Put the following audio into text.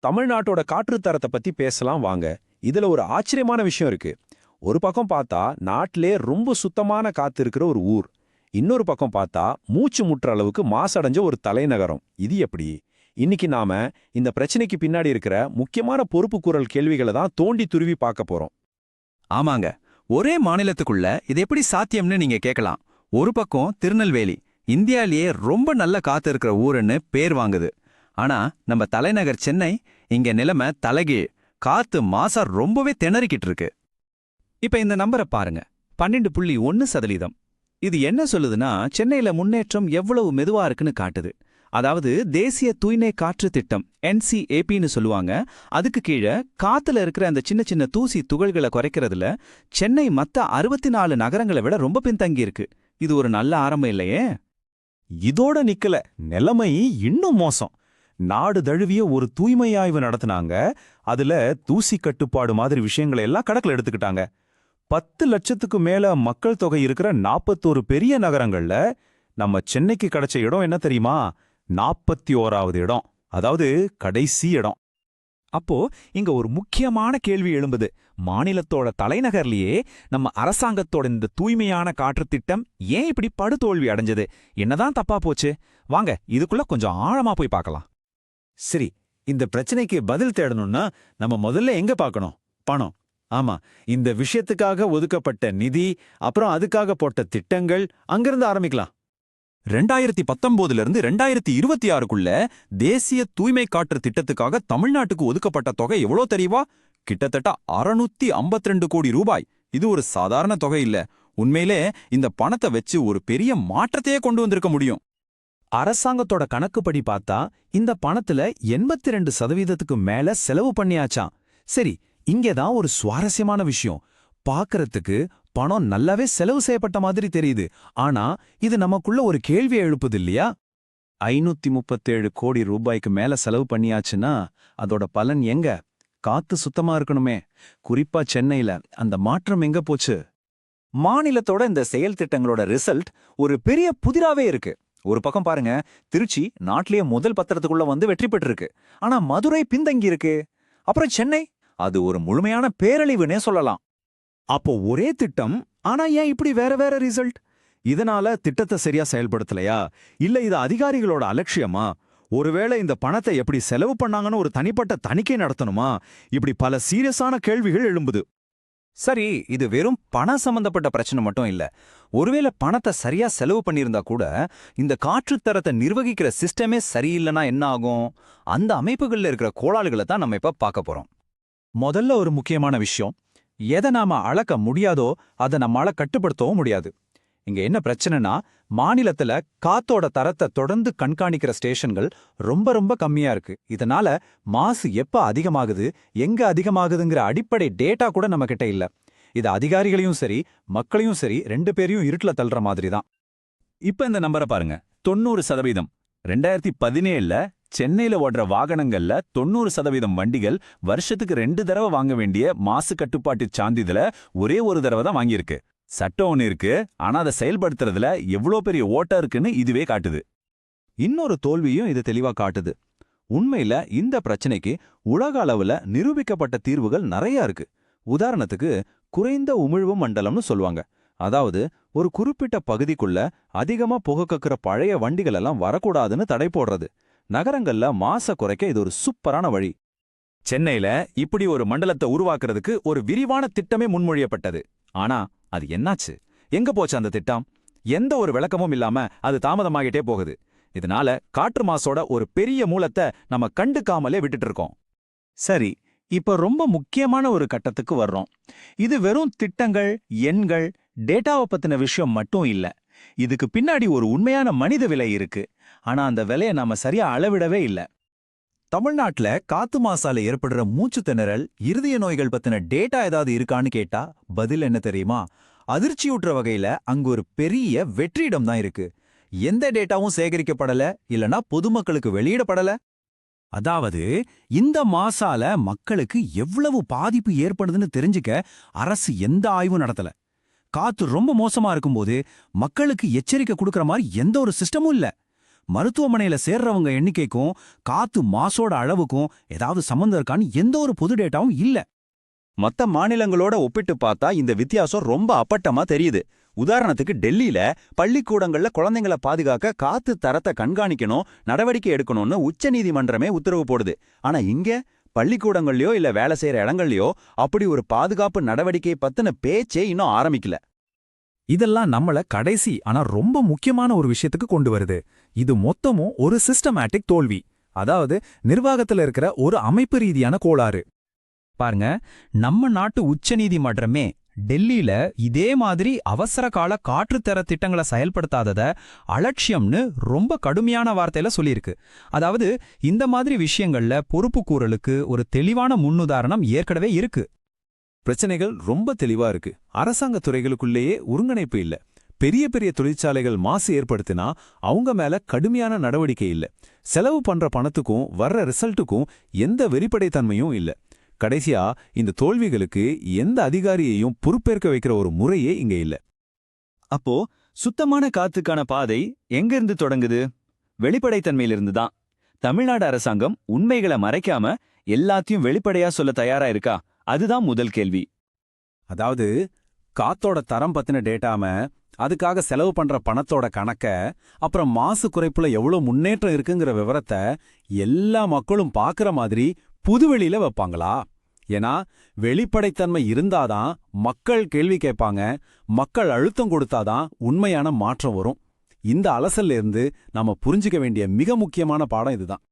தமிழ்நாட்டோட காற்றுத்தரத்தை பத்தி பேசலாம் வாங்க. இதுல ஒரு ஆச்சரியமான விஷயம் இருக்கு. ஒரு பக்கம் பார்த்தா நாட்டிலே ரொம்ப சுத்தமான காத்து இருக்கிற ஒரு ஊர், இன்னொரு பக்கம் பார்த்தா மூச்சு முட்டுற அளவுக்கு மாசடைஞ்ச ஒரு தலைநகரம். இது எப்படி? இன்னைக்கு நாம இந்த பிரச்சனைக்கு பின்னாடி இருக்கிற முக்கியமான பொறுப்புக்கூறல் கேள்விகளை தான் தோண்டி துருவி பார்க்க போறோம். ஆமாங்க. ஒரே மாநிலத்துக்குள்ள இது எப்படி சாத்தியம்னு நீங்க கேட்கலாம். ஒரு பக்கம் திருநெல்வேலி, இந்தியாலேயே ரொம்ப நல்ல காத்து இருக்கிற ஊருன்னு பேர் வாங்குது. ஆனா நம்ம தலைநகர் சென்னை, இங்க நிலைமை தலைகீழ். காத்து மாசா ரொம்பவே திணறிக்கிட்டு இருக்கு. இப்ப இந்த நம்பரை பாருங்க, 12.1%. இது என்ன சொல்லுதுன்னா, சென்னையில முன்னேற்றம் எவ்வளவு மெதுவா இருக்குன்னு காட்டுது. அதாவது தேசிய தூய்மை காற்று திட்டம் NCAPன்னு சொல்லுவாங்க. அதுக்கு கீழே காத்துல இருக்கிற அந்த சின்ன சின்ன தூசி துகள்களை குறைக்கிறதுல சென்னை மத்த 64 நகரங்களை விட ரொம்ப பின்தங்கி இருக்கு. இது ஒரு நல்ல ஆரம்பம் இல்லையே? இதோட நிக்கல, நிலைமை இன்னும் மோசம். நாடு தழுவிய ஒரு தூய்மை ஆய்வு நடத்தினாங்க. அதுல தூசி கட்டுப்பாடு மாதிரி விஷயங்களை எல்லாம் கணக்குல எடுத்துக்கிட்டாங்க. 10 லட்சத்துக்கு மேல மக்கள் தொகை இருக்கிற 41 பெரிய நகரங்கள்ல நம்ம சென்னைக்கு கிடைச்ச இடம் என்ன தெரியுமா? 41வது இடம். அதாவது கடைசி இடம். அப்போ இங்க ஒரு முக்கியமான கேள்வி எழும்புது. மாநிலத்தோட தலைநகர்லயே நம்ம அரசாங்கத்தோட இந்த தூய்மையான காற்று திட்டம் ஏன் இப்படி படுதோல்வி அடைஞ்சது? என்னதான் தப்பா போச்சு? வாங்க இதுக்குள்ள கொஞ்சம் ஆழமா போய் பார்க்கலாம். சரி, இந்த பிரச்சனைக்கு பதில் தேடணும்னா நம்ம முதல்ல எங்க பார்க்கணும்? பணம். ஆமா, இந்த விஷயத்துக்காக ஒதுக்கப்பட்ட நிதி, அப்புறம் அதுக்காக போட்ட திட்டங்கள், அங்கிருந்து ஆரம்பிக்கலாம். 2019 இருந்து 2026க்குள்ள தேசிய தூய்மை காற்று திட்டத்துக்காக தமிழ்நாட்டுக்கு ஒதுக்கப்பட்ட தொகை எவ்வளோ தெரியுமா? கிட்டத்தட்ட 652 கோடி ரூபாய். இது ஒரு சாதாரண தொகை இல்ல. உண்மையிலே இந்த பணத்தை வச்சு ஒரு பெரிய மாற்றத்தையே கொண்டு வந்திருக்க முடியும். அரசாங்கத்தோட கணக்குப்படி பார்த்தா இந்த பணத்துல 82% மேல செலவு பண்ணியாச்சாம். சரி, இங்கதான் ஒரு சுவாரஸ்யமான விஷயம். பார்க்கறதுக்கு பணம் நல்லாவே செலவு செய்யப்பட்ட மாதிரி தெரியுது. ஆனா இது நமக்குள்ள ஒரு கேள்வியை எழுப்புது இல்லையா? 537 கோடி ரூபாய்க்கு மேல செலவு பண்ணியாச்சுன்னா அதோட பலன் எங்க? காத்து சுத்தமா இருக்கணுமே. குறிப்பா சென்னையில அந்த மாற்றம் எங்க போச்சு? மாநிலத்தோட இந்த செயல் திட்டங்களோட ரிசல்ட் ஒரு பெரிய புதிராவே இருக்கு. ஒரு பக்கம் பாருங்க, திருச்சி நாட்டிலேயே முதல் பத்திரத்துக்குள்ள வந்து வெற்றி பெற்றிருக்கு. ஆனா மதுரை பின்தங்கி இருக்கு. அப்புறம் சென்னை, அது ஒரு முழுமையான பேரழிவுன்னே சொல்லலாம். அப்போ ஒரே திட்டம், ஆனா ஏன் இப்படி வேற வேற ரிசல்ட்? இதனால திட்டத்தை சரியா செயல்படுத்தலையா, இல்ல இது அதிகாரிகளோட அலட்சியமா? ஒருவேளை இந்த பணத்தை எப்படி செலவு பண்ணாங்கன்னு ஒரு தனிப்பட்ட தணிக்கை நடத்தணுமா? இப்படி பல சீரியஸான கேள்விகள் எழும்புது. சரி, இது வெறும் பணம் சம்பந்தப்பட்ட பிரச்சனை மட்டும் இல்ல. ஒருவேளை பணத்தை சரியா செலவு பண்ணியிருந்தா கூட இந்த காற்றுத்தரத்தை நிர்வகிக்கிற சிஸ்டமே சரியில்லைன்னா என்ன ஆகும்? அந்த அமைப்புகள்ல இருக்கிற கோளாறுகளை தான் நம்ம இப்ப பார்க்க போறோம். முதல்ல ஒரு முக்கியமான விஷயம், எதை நாம அளக்க முடியாதோ அதை நம்மால கட்டுப்படுத்தவும் முடியாது. இங்க என்ன பிரச்சனைனா, மாநிலத்துல காத்தோட தரத்தை தொடர்ந்து கண்காணிக்கிற ஸ்டேஷன்கள் ரொம்ப ரொம்ப கம்மியா இருக்கு. இதனால மாசு எப்ப அதிகமாகுது, எங்க அதிகமாகுதுங்கிற அடிப்படை டேட்டா கூட நம்ம கிட்ட இல்ல. இது அதிகாரிகளையும் சரி மக்களையும் சரி 2 பேரையும் இருட்டுல தள்ளுற மாதிரி தான். இப்ப இந்த நம்பரை பாருங்க, 90%. 2017ல சென்னையில ஓடுற வாகனங்கள்ல 90% வண்டிகள் வருஷத்துக்கு 2 தடவை வாங்க வேண்டிய மாசு கட்டுப்பாட்டு சான்றிதழ ஒரே ஒரு தடவை தான் வாங்கியிருக்கு. சட்டம் ஒன்று இருக்கு, ஆனா அதை செயல்படுத்துறதுல எவ்வளோ பெரிய ஓட்டம் இருக்குன்னு இதுவே காட்டுது. இன்னொரு தோல்வியும் இது தெளிவா காட்டுது. உண்மையில இந்த பிரச்சனைக்கு உலக அளவுல நிரூபிக்கப்பட்ட தீர்வுகள் நிறைய இருக்கு. உதாரணத்துக்கு குறைந்த உமிழ்வு மண்டலம்னு சொல்லுவாங்க. அதாவது ஒரு குறிப்பிட்ட பகுதிக்குள்ள அதிகமா புகை கக்குற பழைய வண்டிகள் எல்லாம் வரக்கூடாதுன்னு தடை போடுறது. நகரங்கள்ல மாச குறைக்க இது ஒரு சூப்பரான வழி. சென்னையில இப்படி ஒரு மண்டலத்தை உருவாக்குறதுக்கு ஒரு விரிவான திட்டமே முன்மொழியப்பட்டது. ஆனா அது என்னாச்சு? எங்க போச்சு அந்த திட்டம்? எந்த ஒரு விளக்கமும் இல்லாம அது தாமதமாகிட்டே போகுது. இதனால காற்று மாசோட ஒரு பெரிய மூலத்தை நம்ம கண்டுக்காமலே விட்டுட்டு இருக்கோம். சரி, இப்ப ரொம்ப முக்கியமான ஒரு கட்டத்துக்கு வர்றோம். இது வெறும் திட்டங்கள், எண்கள், டேட்டாவை பத்தின விஷயம் மட்டும் இல்ல. இதுக்கு பின்னாடி ஒரு உண்மையான மனித விலை இருக்கு. ஆனா அந்த விலையை நாம சரியா அளவிடவே இல்ல. தமிழ்நாட்டுல காத்து மாசால ஏற்படுற மூச்சு திணறல், இருதய நோய்கள் பத்தின டேட்டா ஏதாவது இருக்கான்னு கேட்டா பதில் என்ன தெரியுமா? அதிர்ச்சியூட்டுற வகையில அங்க ஒரு பெரிய வெற்றிடம் தான் இருக்கு. எந்த டேட்டாவும் சேகரிக்கப்படல, இல்லனா பொதுமக்களுக்கு வெளியிடப்படல. அதாவது இந்த மாசால மக்களுக்கு எவ்வளவு பாதிப்பு ஏற்படுதுன்னு தெரிஞ்சுக்க அரசு எந்த ஆய்வும் நடத்தல. காத்து ரொம்ப மோசமா இருக்கும்போது மக்களுக்கு எச்சரிக்கை கொடுக்கற மாதிரி எந்த ஒரு சிஸ்டமும் இல்ல. மருத்துவமனையில சேர்றவங்க எண்ணிக்கைக்கும் காத்து மாசோட அளவுக்கும் ஏதாவது சம்மந்தம் இருக்கான்னு எந்த ஒரு பொது டேட்டாவும் இல்ல. மத்த மாநிலங்களோட ஒப்பிட்டு பார்த்தா இந்த வித்தியாசம் ரொம்ப அப்பட்டமா தெரியுது. உதாரணத்துக்கு டெல்லியில பள்ளிக்கூடங்கள்ல குழந்தைங்கள பாதுகாக்க காத்து தரத்தை கண்காணிக்கணும், நடவடிக்கை எடுக்கணும்னு உச்சநீதிமன்றமே உத்தரவு போடுது. ஆனா இங்க பள்ளிக்கூடங்கள்லயோ இல்ல வேலை செய்யற இடங்கள்லயோ அப்படி ஒரு பாதுகாப்பு நடவடிக்கை பத்தின பேச்சே இன்னும் ஆரம்பிக்கல. இதெல்லாம் நம்மள கடைசி ஆனா ரொம்ப முக்கியமான ஒரு விஷயத்துக்கு கொண்டு வருது. இது மொத்தமும் ஒரு சிஸ்டமேட்டிக் தோல்வி, அதாவது நிர்வாகத்துல இருக்கிற ஒரு அமைப்பு ரீதியான கோளாறு. பாருங்க, நம்ம நாட்டு உச்சநீதிமன்றமே டெல்லியில இதே மாதிரி அவசர கால காற்றுத்தர திட்டங்களை செயல்படுத்தாதத அலட்சியம்னு ரொம்ப கடுமையான வார்த்தையில சொல்லியிருக்கு. அதாவது இந்த மாதிரி விஷயங்கள்ல பொறுப்புக்கூறலுக்கு ஒரு தெளிவான முன்னுதாரணம் ஏற்கனவே இருக்கு. பிரச்சனைகள் ரொம்ப தெளிவா இருக்கு. அரசாங்க துறைகளுக்குள்ளேயே ஒருங்கிணைப்பு இல்ல. பெரிய பெரிய தொழிற்சாலைகள் மாசு ஏற்படுத்தினா அவங்க மேல கடுமையான நடவடிக்கை இல்ல. செலவு பண்ற பணத்துக்கும் வர்ற ரிசல்ட்டுக்கும் எந்த வெளிப்படைத்தன்மையும் இல்ல. கடைசியா இந்த தோல்விகளுக்கு எந்த அதிகாரியையும் பொறுப்பேற்க வைக்கிற ஒரு முறையே இங்க இல்ல. அப்போ சுத்தமான காத்துக்கான பாதை எங்கிருந்து தொடங்குது? வெளிப்படைத்தன்மையிலிருந்து தான். தமிழ்நாடு அரசாங்கம் உண்மைகளை மறைக்காம எல்லாத்தையும் வெளிப்படையா சொல்ல தயாரா இருக்கா? அதுதான் முதல் கேள்வி. அதாவது காத்தோட தரம் பத்தின டேட்டாம, அதுக்காக செலவு பண்ற பணத்தோட கணக்க, அப்புறம் மாசு குறைப்புல எவ்வளவு முன்னேற்றம் இருக்குங்கிற விவரத்தை எல்லா மக்களும் பாக்குற மாதிரி புதுவெளியில வைப்பாங்களா? ஏன்னா வெளிப்படைத்தன்மை இருந்தாதான் மக்கள் கேள்வி கேட்பாங்க, மக்கள் அழுத்தம் கொடுத்தாதான் உண்மையான மாற்றம் வரும். இந்த அலசல்ல இருந்து நாம புரிஞ்சுக்க வேண்டிய மிக முக்கியமான பாடம் இதுதான்.